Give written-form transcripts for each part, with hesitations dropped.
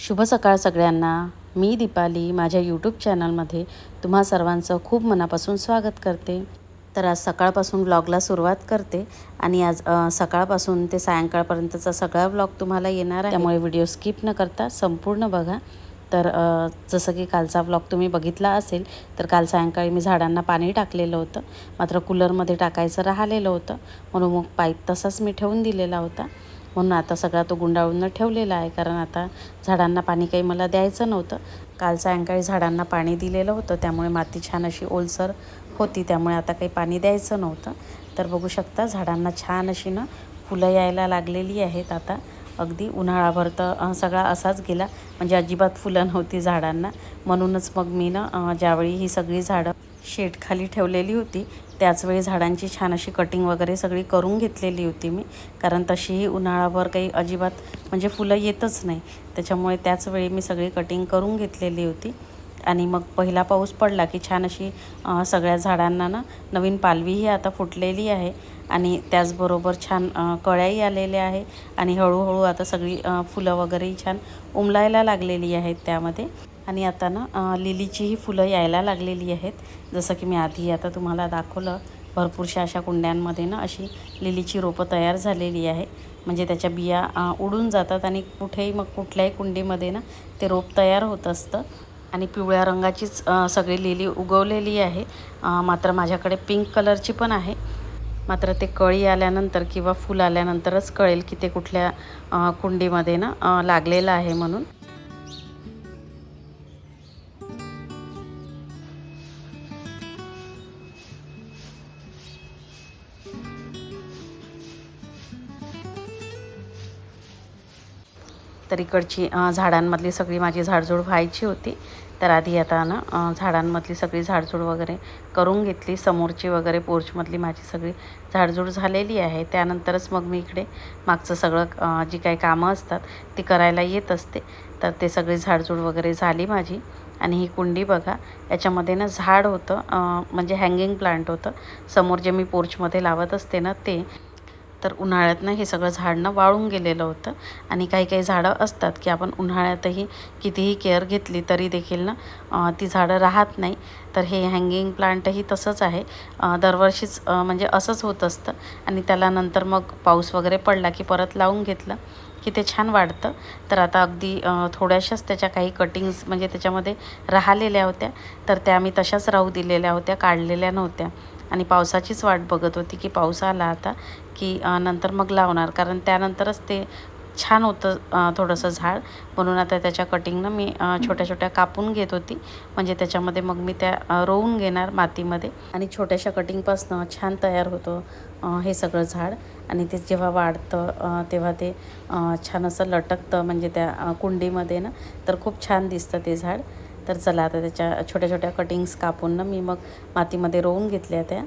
शुभ सकाळ सगळ्यांना. मी दीपाली माझ्या यूट्यूब चॅनलमध्ये तुम्हा सर्वांचं खूप मनापासून स्वागत करते. तर आज सकाळपासून व्लॉगला सुरुवात करते आणि आज सकाळपासून ते सायंकाळपर्यंतचा सगळा व्लॉग तुम्हाला येणार आहे, त्यामुळे व्हिडिओ स्किप न करता संपूर्ण बघा. तर जसं की कालचा व्लॉग तुम्ही बघितला असेल, तर काल सायंकाळी मी झाडांना पाणी टाकलेलं होतं, मात्र कूलरमध्ये टाकायचं राहिलेलं होतं, म्हणून मग पाईप तसाच मी ठेवून दिलेला होता. म्हणून आता सगळा तो गुंडाळून ठेवलेला आहे, कारण आता झाडांना पाणी काही मला द्यायचं नव्हतं. काल सायंकाळी झाडांना पाणी दिलेलं होतं, त्यामुळे माती छान अशी ओलसर होती, त्यामुळे आता काही पाणी द्यायचं नव्हतं. तर बघू शकता झाडांना छान अशी फुलं यायला लागलेली आहेत. आता अगदी उन्हाळाभर तर सगळा असाच गेला, म्हणजे अजिबात फुलं नव्हती झाडांना. म्हणूनच मग मी ज्यावेळी ही सगळी झाडं शेडखाली ठेवलेली होती, त्याचवेळी झाडांची छान अशी कटिंग वगैरे सगळी करून घेतलेली होती मी, कारण तशीही उन्हाळाभर काही अजिबात म्हणजे फुलं येतच नाही, त्याच्यामुळे त्याचवेळी मी सगळी कटिंग करून घेतलेली होती. आणि मग पहिला पाऊस पडला की छान अशी सगळ्या झाडांना नवीन पालवीही आता फुटलेली आहे आणि त्याचबरोबर छान कळ्याही आलेल्या आहे आणि हळूहळू आता सगळी फुलं वगैरेही छान उमलायला लागलेली आहेत त्यामध्ये. आणि आता लिलीचीही फुलं यायला लागलेली आहेत, जसं की मी आधी आता तुम्हाला दाखवलं. भरपूरशा अशा कुंड्यांमध्ये अशी लिलीची रोपं तयार झालेली आहे, म्हणजे त्याच्या बिया उडून जातात आणि कुठेही मग कुठल्याही कुंडीमध्ये ते रोप तयार होत असतं. आणि पिवळ्या रंगाचीच सगळी लिली उगवलेली आहे. मात्र माझ्याकडे पिंक कलरची पण आहे, मात्र ते कळी आल्यानंतर किंवा फूल आल्यानंतरच कळेल की ते कुठल्या कुंडीमध्ये लागलेलं आहे म्हणून. तर इकडची झाडांमधली सगळी माझी झाडझूड व्हायची होती, तर आधी आता झाडांमधली सगळी झाडझूड वगैरे करून घेतली. समोरची वगैरे पोर्चमधली माझी सगळी झाडझूड झालेली आहे. त्यानंतरच मग मी इकडे मागचं सगळं जी काही कामं असतात ती करायला येत असते. तर ते सगळी झाडझूड वगैरे झाली माझी. आणि ही कुंडी बघा, याच्यामध्ये झाड होतं, म्हणजे हँगिंग प्लांट होतं समोर, जे मी पोर्चमध्ये लावत असते ते. तर उन्हाळ्यात हे सगळं झाड वाळून गेलेलं होतं. आणि काही काही झाडं असतात की आपण उन्हाळ्यातही कितीही केअर घेतली तरी देखील ती झाडं राहत नाही. तर हे हँगिंग प्लांटही तसंच आहे. दरवर्षीच म्हणजे असंच होत असतं आणि त्याला नंतर मग पाऊस वगैरे पडला की परत लावून घेतलं की ते छान वाढतं. तर आता अगदी थोड्याशाच त्याच्या काही कटिंग्स म्हणजे त्याच्यामध्ये राहिलेल्या होत्या, तर त्या मी तशाच राहू दिलेल्या होत्या, काढलेल्या नव्हत्या. आणि पावसाचीच वाट बघत होती की पाऊस आला आता की नंतर मग लावणार, कारण त्यानंतरच ते छान होतं थोडंसं झाड. म्हणून आता त्याच्या कटिंग मी छोट्या छोट्या कापून घेत होती, म्हणजे त्याच्यामध्ये मग मी त्या रोवून घेणार मातीमध्ये. आणि छोट्याशा कटिंगपासनं छान तयार होतं हे सगळं झाड. आणि ते जेव्हा वाढतं तेव्हा ते छान असं लटकतं, म्हणजे त्या कुंडीमध्ये तर खूप छान दिसतं ते झाड. तर चला आता त्याच्या छोट्या छोट्या कटिंग्स कापून मी मग मातीमध्ये रोवून घेतल्या त्या.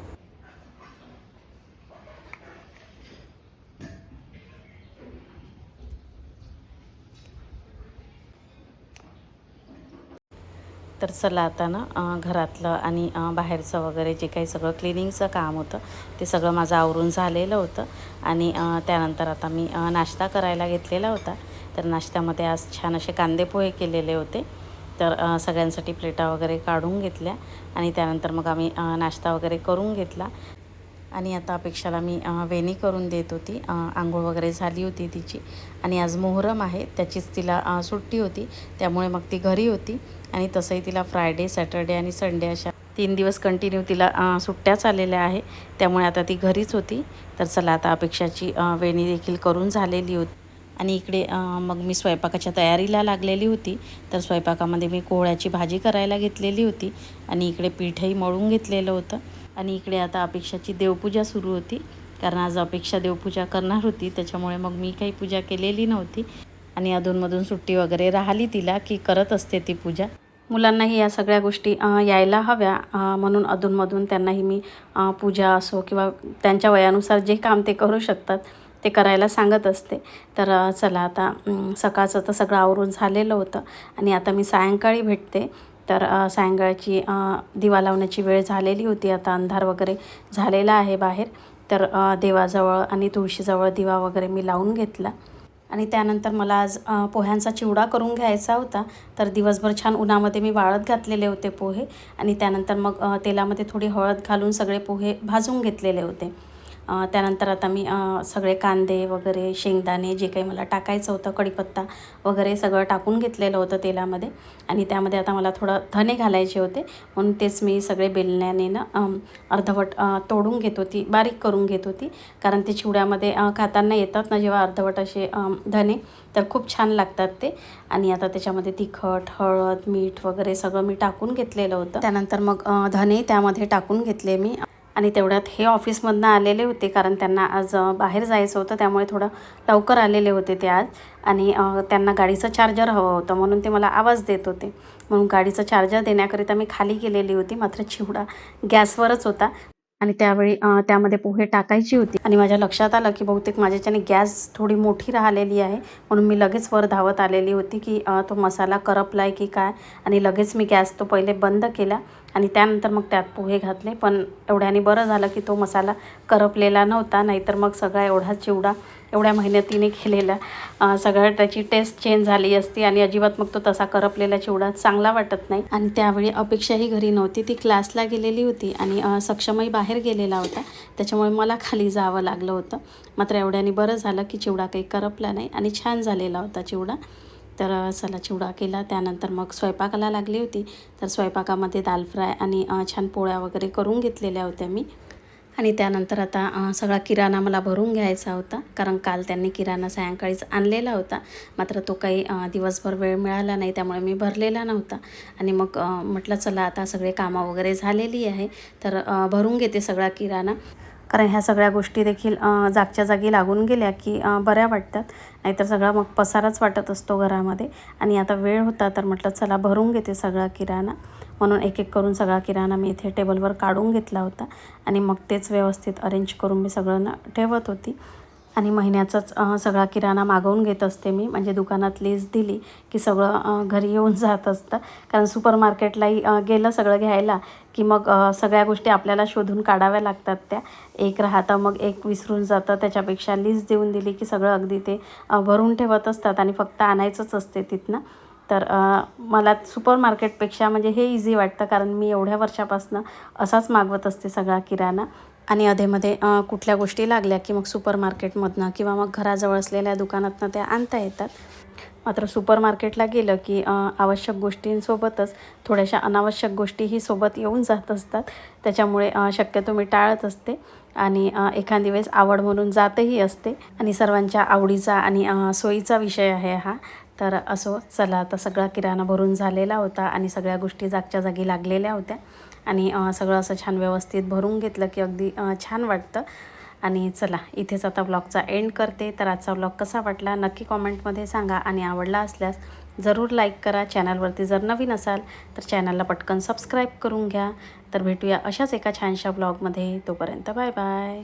तर चला आता घरातलं आणि बाहेरचं वगैरे जे काही सगळं क्लिनिंगचं काम होतं ते सगळं माझं आवरून झालेलं होतं. आणि त्यानंतर आता मी नाश्ता करायला घेतलेला होता. तर नाश्त्यामध्ये आज छान असे कांदे पोहे केलेले होते. तर सगळ्यांसाठी प्लेटा वगैरे काढून घेतल्या आणि त्यानंतर मग आम्ही नाश्ता वगैरे करून घेतला. आणि आता अपेक्षाला मी वेणी करून देत होती. आंघोळ वगैरे झाली होती तिची, आणि आज मोहरम आहे, त्याचीच तिला सुट्टी होती, त्यामुळे मग ती घरी होती. आणि तसंही तिला फ्रायडे, सॅटर्डे आणि संडे अशा 3 दिवस कंटिन्यू तिला सुट्ट्याच आलेल्या आहे, त्यामुळे आता ती घरीच होती. तर चला आता अपेक्षाची वेणी देखील करून झालेली होती. आणि इकडे मग मी स्वयंपाकाच्या तयारीला लागलेली होती. तर स्वयंपाकामध्ये मी कोहळ्याची भाजी करायला घेतलेली होती आणि इकडे पीठही मळून घेतलेलं होतं. आणि इकडे आता अपेक्षाची देवपूजा सुरू होती, कारण आज अपेक्षा देवपूजा करणार होती, त्याच्यामुळे मग मी काही पूजा केलेली नव्हती. आणि अधूनमधून सुट्टी वगैरे राहिली तिला की करत असते ती पूजा. मुलांनाही या सगळ्या गोष्टी यायला हव्या, म्हणून अधूनमधून त्यांनाही मी पूजा असो किंवा त्यांच्या वयानुसार जे काम ते करू शकतात ते करायला सांगत असते. तर चला आता सकाळचं तर सगळं आवरून झालेलं होतं आणि आता मी सायंकाळी भेटते. तर सायंकाळची दिवा लावण्याची वेळ झालेली होती. आता अंधार वगैरे झालेला आहे बाहेर. तर देवाजवळ आणि तुळशीजवळ दिवा वगैरे मी लावून घेतला. आणि त्यानंतर मला आज पोह्यांचा चिवडा करून घ्यायचा होता. तर दिवसभर छान उन्हामध्ये मी वाळत घातलेले होते पोहे आणि त्यानंतर मग तेलामध्ये थोडी हळद घालून सगळे पोहे भाजून घेतलेले होते. त्यानंतर आता मी सगळे कांदे वगैरे, शेंगदाणे जे काही मला टाकायचं होतं, कढीपत्ता वगैरे सगळं टाकून घेतलेलं होतं तेलामध्ये आणि त्यामध्ये आता मला थोडं धने घालायचे होते. म्हणून तेच मी सगळे बेलण्याने ना अर्धवट तोडून घेत होती, बारीक करून घेत होती. कारण ते चिवड्यामध्ये खाताना येतात ना जेव्हा अर्धवट असे धने, तर खूप छान लागतात ते. आणि आता त्याच्यामध्ये तिखट, हळद, मीठ वगैरे सगळं मी टाकून घेतलेलं होतं. त्यानंतर मग धने त्यामध्ये टाकून घेतले मी. आणि तेवढ्यात हे ऑफिसमधनं आलेले होते, कारण त्यांना आज बाहेर जायचं होतं, त्यामुळे थोडं लवकर आलेले होते ते आज. आणि त्यांना गाडीचं चार्जर हवं होतं, म्हणून ते मला आवाज देत होते. म्हणून गाडीचं चार्जर देण्याकरिता मी खाली गेलेली होती. मात्र चिवडा गॅसवरच होता आणि त्यावेळी त्यामध्ये पोहे टाकायची होती आणि माझ्या लक्षात आलं की बहुतेक माझ्याच्याने गॅस थोडी मोठी राहिलेली आहे. म्हणून मी लगेच वर धावत आलेली होती की तो मसाला करपला आहे की काय. आणि लगेच मी गॅस तो पहिले बंद केला आणि त्यानंतर मग त्यात पोहे घातले. पण एवढ्याने बरं झालं की तो मसाला करपलेला नव्हता, नाहीतर मग सगळा एवढा चिवडा एवढ्या मेहनतीने केलेला सगळं त्याची टेस्ट चेंज झाली असती आणि अजिबात मग तो तसा करपलेला चिवडा चांगला वाटत नाही. आणि त्यावेळी अपेक्षाही घरी नव्हती, ती क्लासला गेलेली होती आणि सक्षमही बाहेर गेलेला होता, त्याच्यामुळे मला खाली जावं लागलं होतं. मात्र एवढ्याने बरं झालं की चिवडा काही करपला नाही आणि छान झालेला होता चिवडा. तर चला चिवडा केला. त्यानंतर मग स्वयंपाकाला लागली होती. तर स्वयंपाकामध्ये दाल फ्राय आणि छान पोळ्या वगैरे करून घेतलेल्या होत्या मी. आणि त्यानंतर आता सगळा किराणा मला भरून घ्यायचा होता, कारण काल त्यांनी किराणा सायंकाळीच आणलेला होता. मात्र तो काही दिवसभर वेळ मिळाला नाही, त्यामुळे मी भरलेला नव्हता. आणि मग म्हटलं चला आता सगळे कामं वगैरे झालेली आहे, तर भरून घेते सगळा किराणा. कारण ह्या सगळ्या गोष्टी देखील जागच्या जागी लागून गेल्या की बऱ्या वाटतात, नाहीतर सगळा मग पसाराच वाटत असतो घरामध्ये. आणि आता वेळ होता, तर म्हटलं चला भरून घेते सगळा किराणा. म्हणून एक एक करून सगळा किराणा मी इथे टेबलवर काढून घेतला होता आणि मग तेच व्यवस्थित अरेंज करून मी सगळं ना ठेवत होती. आणि महिन्याचाच सगळा किराणा मागवून घेत असते मी, म्हणजे दुकानात लिस्ट दिली की सगळं घरी येऊन जात असतं. कारण सुपर मार्केटलाही गेलं सगळं घ्यायला की मग सगळ्या गोष्टी आपल्याला शोधून काढाव्या लागतात. त्या एक राहतं मग एक विसरून जातं, त्याच्यापेक्षा लिस्ट देऊन दिली की सगळं अगदी ते भरून ठेवत असतात आणि फक्त आणायचंच असते तिथनं. तर मला सुपर मार्केटपेक्षा म्हणजे हे इझी वाटतं, कारण मी एवढ्या वर्षापासून असाच मागवत असते सगळा किराणा. आणि अधेमध्ये कुठल्या गोष्टी लागल्या की मग सुपर मार्केटमधनं किंवा मग घराजवळ असलेल्या दुकानातनं त्या आणता येतात. मात्र सुपर मार्केटला गेलं की आवश्यक गोष्टींसोबतच थोड्याशा अनावश्यक गोष्टीही सोबत येऊन जात असतात, त्याच्यामुळे शक्यतो मी टाळत असते. आणि एखादी वेळेस आवड म्हणून जातही असते. आणि सर्वांच्या आवडीचा आणि सोयीचा विषय आहे हा. तर असो, चला आता सगळा किराणा भरून झालेला होता आणि सगळ्या गोष्टी जागच्या जागी लागलेल्या होत्या. आणि सगळं असं छान व्यवस्थित भरून घेतलं की अगदी छान वाटतं. आणि चला इथेच आता ब्लॉगचा एंड करते. तर आजचा ब्लॉग कसा वाटला नक्की कॉमेंटमध्ये सांगा आणि आवडला असल्यास जरूर लाईक करा. चॅनलवरती जर नवीन असाल तर चॅनलला पटकन सबस्क्राईब करून घ्या. तर भेटूया अशाच एका छानशा ब्लॉगमध्ये. तोपर्यंत बाय बाय.